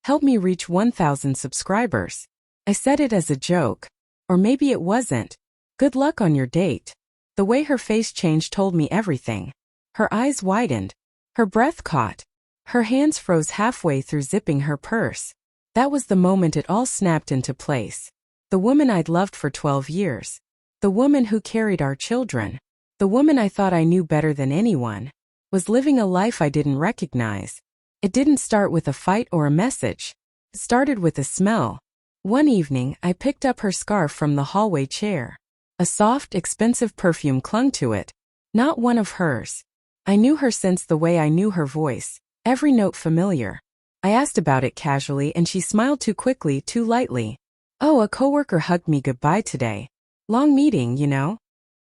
Help me reach 1,000 subscribers. I said it as a joke. Or maybe it wasn't. Good luck on your date. The way her face changed told me everything. Her eyes widened. Her breath caught. Her hands froze halfway through zipping her purse. That was the moment it all snapped into place. The woman I'd loved for 12 years. The woman who carried our children. The woman I thought I knew better than anyone. Was living a life I didn't recognize. It didn't start with a fight or a message. It started with a smell. One evening, I picked up her scarf from the hallway chair. A soft, expensive perfume clung to it. Not one of hers. I knew her scents the way I knew her voice, every note familiar. I asked about it casually and she smiled too quickly, too lightly. Oh, a coworker hugged me goodbye today. Long meeting, you know?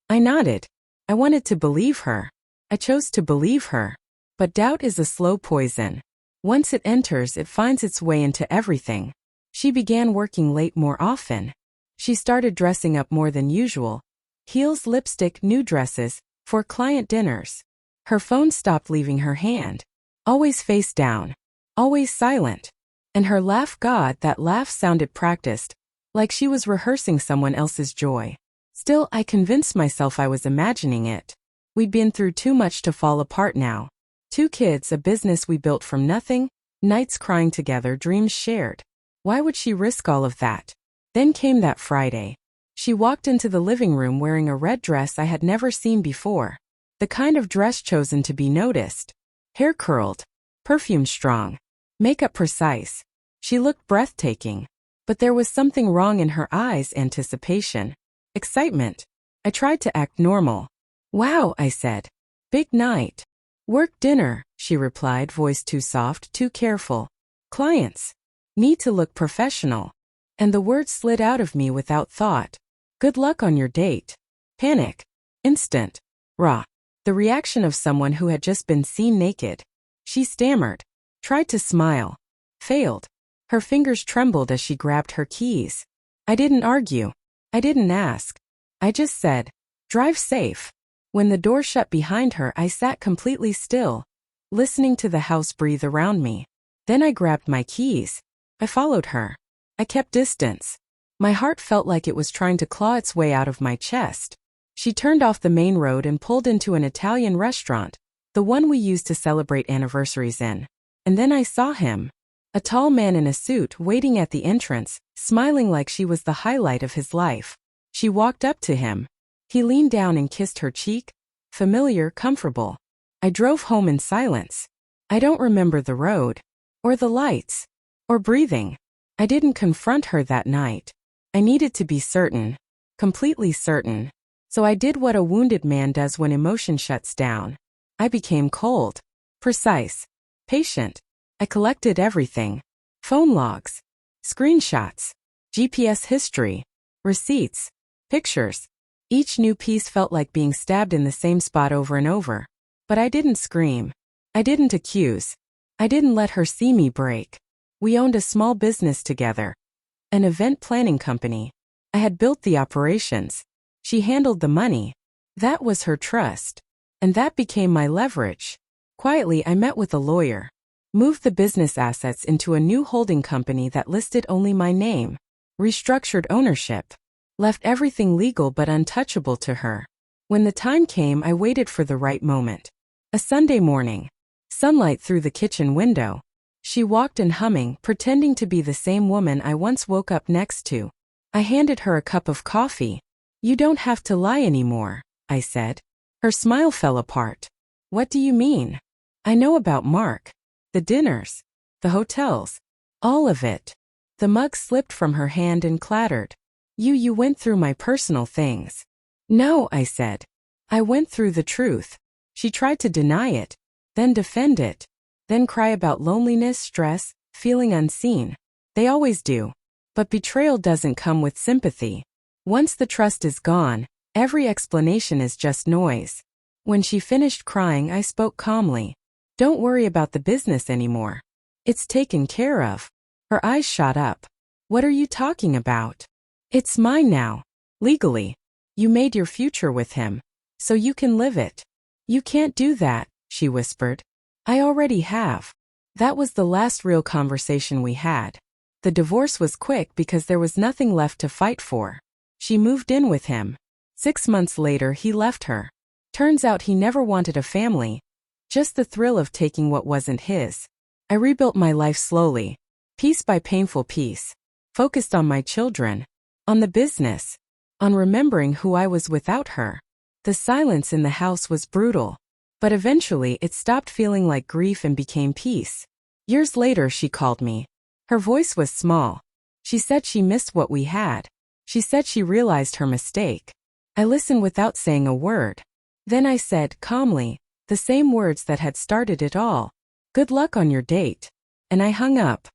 I nodded. I wanted to believe her. I chose to believe her. But doubt is a slow poison. Once it enters, it finds its way into everything. She began working late more often. She started dressing up more than usual. Heels, lipstick, new dresses, for client dinners. Her phone stopped leaving her hand. Always face down. Always silent. And her laugh, God, that laugh sounded practiced, like she was rehearsing someone else's joy. Still, I convinced myself I was imagining it. We'd been through too much to fall apart now. 2 kids, a business we built from nothing, nights crying together, dreams shared. Why would she risk all of that? Then came that Friday. She walked into the living room wearing a red dress I had never seen before. The kind of dress chosen to be noticed. Hair curled. Perfume strong. Makeup precise. She looked breathtaking. But there was something wrong in her eyes, anticipation. Excitement. I tried to act normal. Wow, I said. Big night. Work dinner, she replied, voice too soft, too careful. Clients. Need to look professional. And the words slid out of me without thought. Good luck on your date. Panic. Instant. Raw. The reaction of someone who had just been seen naked. She stammered. Tried to smile. Failed. Her fingers trembled as she grabbed her keys. I didn't argue. I didn't ask. I just said, drive safe. When the door shut behind her, I sat completely still, listening to the house breathe around me. Then I grabbed my keys. I followed her. I kept distance. My heart felt like it was trying to claw its way out of my chest. She turned off the main road and pulled into an Italian restaurant, the one we used to celebrate anniversaries in. And then I saw him. A tall man in a suit waiting at the entrance, smiling like she was the highlight of his life. She walked up to him. He leaned down and kissed her cheek. Familiar, comfortable. I drove home in silence. I don't remember the road. Or the lights. Or breathing. I didn't confront her that night. I needed to be certain. Completely certain. So I did what a wounded man does when emotion shuts down. I became cold. Precise. Patient. I collected everything. Phone logs. Screenshots. GPS history. Receipts. Pictures. Each new piece felt like being stabbed in the same spot over and over. But I didn't scream. I didn't accuse. I didn't let her see me break. We owned a small business together. An event planning company. I had built the operations. She handled the money. That was her trust. And that became my leverage. Quietly, I met with a lawyer. Moved the business assets into a new holding company that listed only my name. Restructured ownership. Left everything legal but untouchable to her. When the time came, I waited for the right moment. A Sunday morning. Sunlight through the kitchen window. She walked in humming, pretending to be the same woman I once woke up next to. I handed her a cup of coffee. You don't have to lie anymore, I said. Her smile fell apart. What do you mean? I know about Mark. The dinners. The hotels. All of it. The mug slipped from her hand and clattered. You went through my personal things. No, I said. I went through the truth. She tried to deny it, then defend it, then cry about loneliness, stress, feeling unseen. They always do. But betrayal doesn't come with sympathy. Once the trust is gone, every explanation is just noise. When she finished crying, I spoke calmly. Don't worry about the business anymore. It's taken care of. Her eyes shot up. What are you talking about? It's mine now. Legally. You made your future with him. So you can live it. You can't do that, she whispered. I already have. That was the last real conversation we had. The divorce was quick because there was nothing left to fight for. She moved in with him. 6 months later, he left her. Turns out he never wanted a family, just the thrill of taking what wasn't his. I rebuilt my life slowly, piece by painful piece, focused on my children, on the business, on remembering who I was without her. The silence in the house was brutal, but eventually it stopped feeling like grief and became peace. Years later, she called me. Her voice was small. She said she missed what we had. She said she realized her mistake. I listened without saying a word. Then I said, calmly, the same words that had started it all. Good luck on your date. And I hung up.